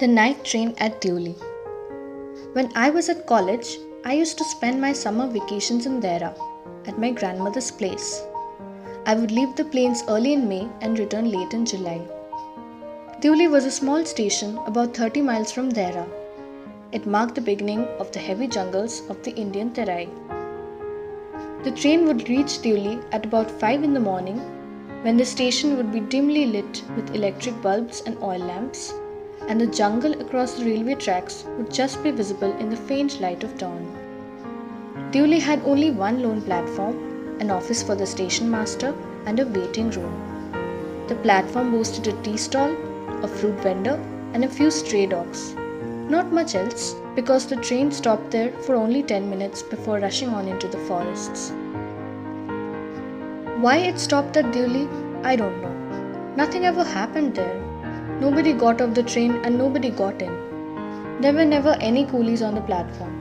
The night train at Deoli. When I was at college, I used to spend my summer vacations in Dehra, at my grandmother's place. I would leave the plains early in May and return late in July. Deoli was a small station about 30 miles from Dehra. It marked the beginning of the heavy jungles of the Indian Terai. The train would reach Deoli at about 5 in the morning, when the station would be dimly lit with electric bulbs and oil lamps, and the jungle across the railway tracks would just be visible in the faint light of dawn. Deoli had only one lone platform, an office for the station master, and a waiting room. The platform boasted a tea stall, a fruit vendor, and a few stray dogs. Not much else, because the train stopped there for only 10 minutes before rushing on into the forests. Why it stopped at Deoli, I don't know. Nothing ever happened there. Nobody got off the train and nobody got in. There were never any coolies on the platform.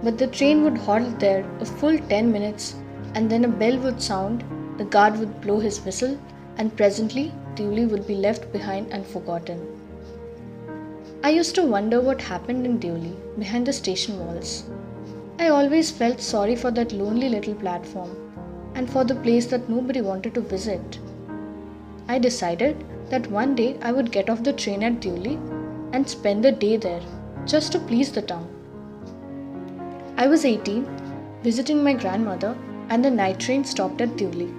But the train would halt there a full 10 minutes, and then a bell would sound, the guard would blow his whistle, and presently Deoli would be left behind and forgotten. I used to wonder what happened in Deoli, behind the station walls. I always felt sorry for that lonely little platform, and for the place that nobody wanted to visit. I decided that one day I would get off the train at Deoli and spend the day there, just to please the town. I was 18, visiting my grandmother, and the night train stopped at Deoli.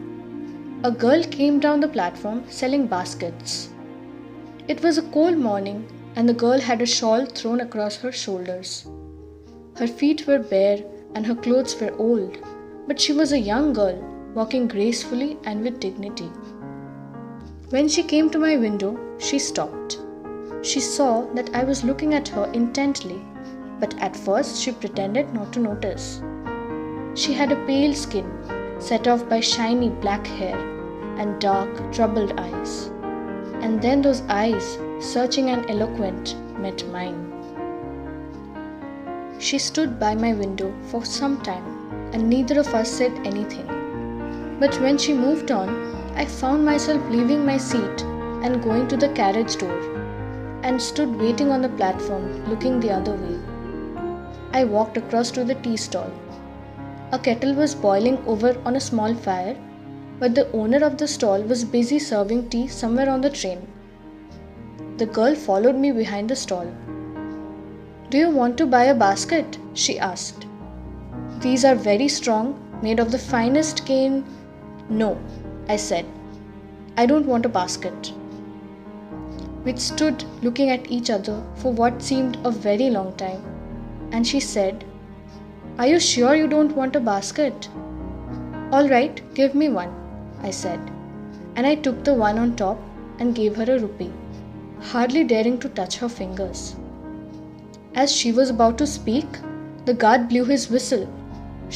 A girl came down the platform selling baskets. It was a cold morning, and the girl had a shawl thrown across her shoulders. Her feet were bare and her clothes were old, but she was a young girl, walking gracefully and with dignity. When she came to my window, she stopped. She saw that I was looking at her intently, but at first she pretended not to notice. She had a pale skin, set off by shiny black hair, and dark, troubled eyes. And then those eyes, searching and eloquent, met mine. She stood by my window for some time, and neither of us said anything. But when she moved on, I found myself leaving my seat and going to the carriage door, and stood waiting on the platform, looking the other way. I walked across to the tea stall. A kettle was boiling over on a small fire, but the owner of the stall was busy serving tea somewhere on the train. The girl followed me behind the stall. "Do you want to buy a basket?" she asked. "These are very strong, made of the finest cane." "No," I said. "I don't want a basket." We stood looking at each other for what seemed a very long time, and she said, "Are you sure you don't want a basket?" "All right, give me one," I said, and I took the one on top and gave her a rupee, hardly daring to touch her fingers. As she was about to speak, the guard blew his whistle.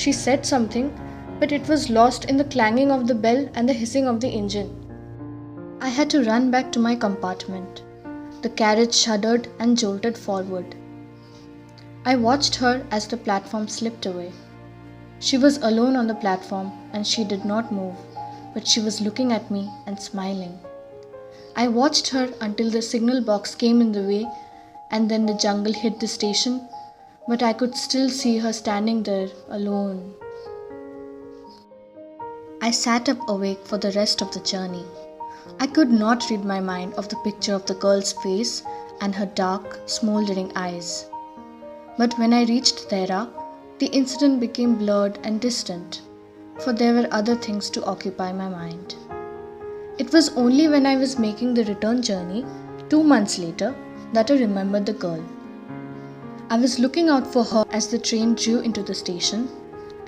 She said something, but it was lost in the clanging of the bell and the hissing of the engine. I had to run back to my compartment. The carriage shuddered and jolted forward. I watched her as the platform slipped away. She was alone on the platform and she did not move, but she was looking at me and smiling. I watched her until the signal box came in the way, and then the jungle hid the station, but I could still see her standing there alone. I sat up awake for the rest of the journey. I could not rid my mind of the picture of the girl's face and her dark, smoldering eyes. But when I reached Dehra, the incident became blurred and distant, for there were other things to occupy my mind. It was only when I was making the return journey, 2 months later, that I remembered the girl. I was looking out for her as the train drew into the station,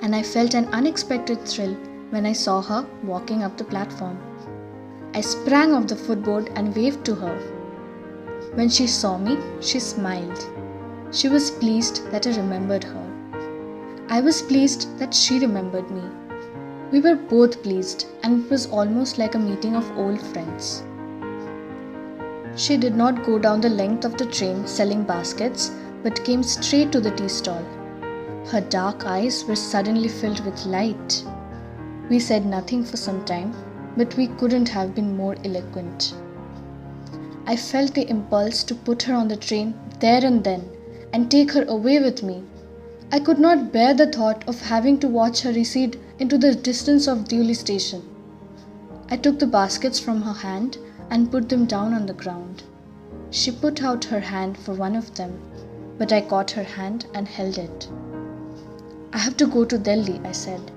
and I felt an unexpected thrill when I saw her walking up the platform. I sprang off the footboard and waved to her. When she saw me, she smiled. She was pleased that I remembered her. I was pleased that she remembered me. We were both pleased, and it was almost like a meeting of old friends. She did not go down the length of the train selling baskets, but came straight to the tea stall. Her dark eyes were suddenly filled with light. We said nothing for some time, but we couldn't have been more eloquent. I felt the impulse to put her on the train there and then and take her away with me. I could not bear the thought of having to watch her recede into the distance of Dewey Station. I took the baskets from her hand and put them down on the ground. She put out her hand for one of them, but I caught her hand and held it. "I have to go to Delhi," I said.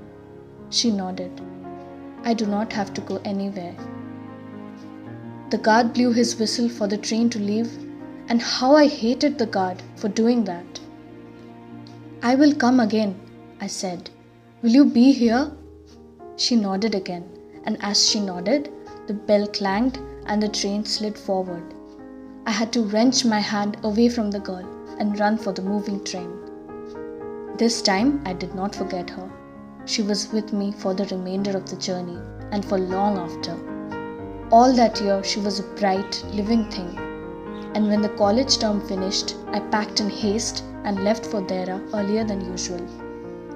She nodded. "I do not have to go anywhere." The guard blew his whistle for the train to leave, and how I hated the guard for doing that. "I will come again," I said. "Will you be here?" She nodded again, and as she nodded, the bell clanged and the train slid forward. I had to wrench my hand away from the girl and run for the moving train. This time I did not forget her. She was with me for the remainder of the journey and for long after. All that year she was a bright, living thing. And when the college term finished, I packed in haste and left for Dehra earlier than usual.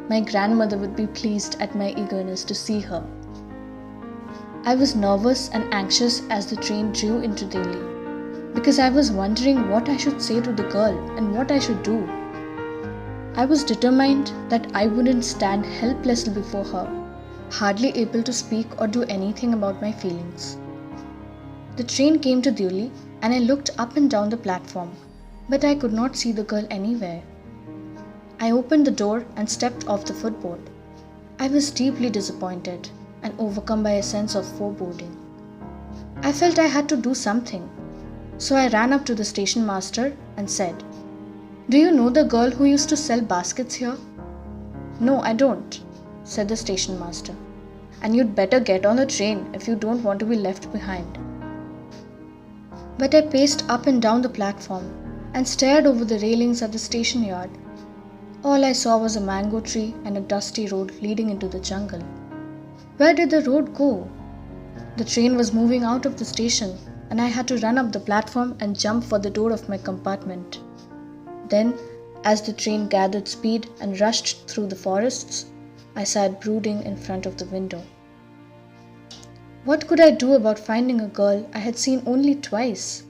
My grandmother would be pleased at my eagerness to see her. I was nervous and anxious as the train drew into Delhi, because I was wondering what I should say to the girl and what I should do. I was determined that I wouldn't stand helplessly before her, hardly able to speak or do anything about my feelings. The train came to Delhi and I looked up and down the platform, but I could not see the girl anywhere. I opened the door and stepped off the footboard. I was deeply disappointed and overcome by a sense of foreboding. I felt I had to do something, so I ran up to the station master and said, "Do you know the girl who used to sell baskets here?" "No, I don't," said the station master. "And you'd better get on the train if you don't want to be left behind." But I paced up and down the platform and stared over the railings at the station yard. All I saw was a mango tree and a dusty road leading into the jungle. Where did the road go? The train was moving out of the station, and I had to run up the platform and jump for the door of my compartment. Then, as the train gathered speed and rushed through the forests, I sat brooding in front of the window. What could I do about finding a girl I had seen only twice,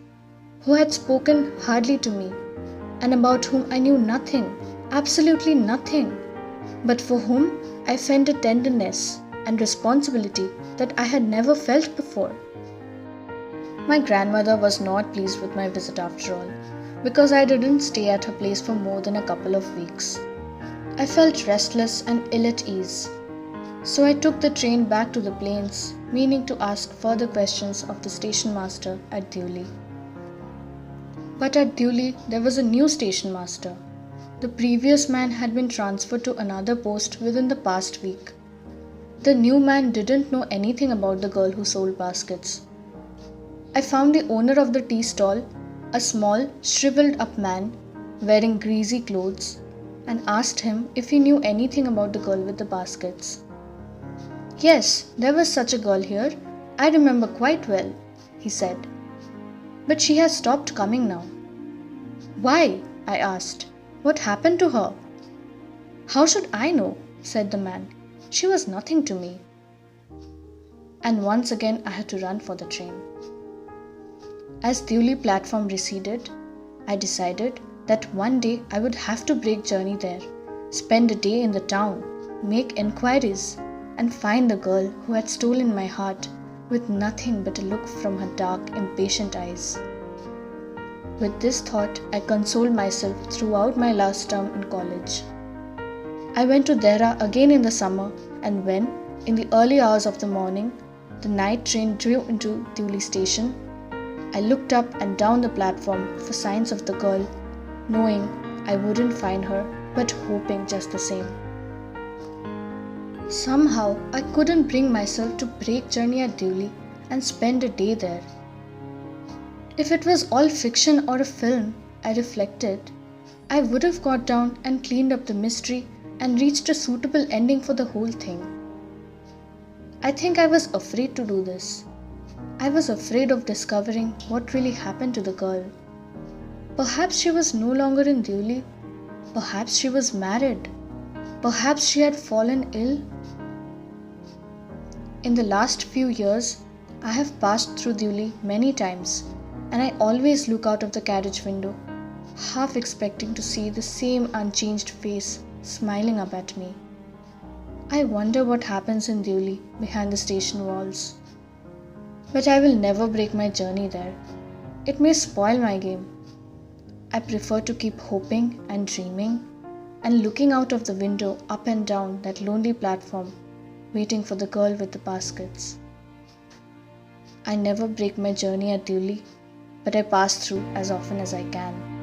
who had spoken hardly to me, and about whom I knew nothing, absolutely nothing, but for whom I felt a tenderness and responsibility that I had never felt before? My grandmother was not pleased with my visit after all, because I didn't stay at her place for more than a couple of weeks. I felt restless and ill at ease. So I took the train back to the plains, meaning to ask further questions of the station master at Dewey. But at Dewey there was a new station master. The previous man had been transferred to another post within the past week. The new man didn't know anything about the girl who sold baskets. I found the owner of the tea stall, a small, shriveled up man wearing greasy clothes, and asked him if he knew anything about the girl with the baskets. "Yes, there was such a girl here. I remember quite well," he said. "But she has stopped coming now." "Why?" I asked. "What happened to her?" "How should I know?" said the man. "She was nothing to me." And once again I had to run for the train. As Dewey platform receded, I decided that one day I would have to break journey there, spend a day in the town, make enquiries, and find the girl who had stolen my heart with nothing but a look from her dark, impatient eyes. With this thought, I consoled myself throughout my last term in college. I went to Dehra again in the summer, and when, in the early hours of the morning, the night train drew into Dewey Station, I looked up and down the platform for signs of the girl, knowing I wouldn't find her, but hoping just the same. Somehow, I couldn't bring myself to break journey at Dewey and spend a day there. If it was all fiction or a film, I reflected, I would have got down and cleaned up the mystery and reached a suitable ending for the whole thing. I think I was afraid to do this. I was afraid of discovering what really happened to the girl. Perhaps she was no longer in Dewey. Perhaps she was married. Perhaps she had fallen ill. In the last few years, I have passed through Dewey many times, and I always look out of the carriage window, half expecting to see the same unchanged face smiling up at me. I wonder what happens in Deoli behind the station walls. But I will never break my journey there. It may spoil my game. I prefer to keep hoping and dreaming and looking out of the window up and down that lonely platform, waiting for the girl with the baskets. I never break my journey at Deoli, but I pass through as often as I can.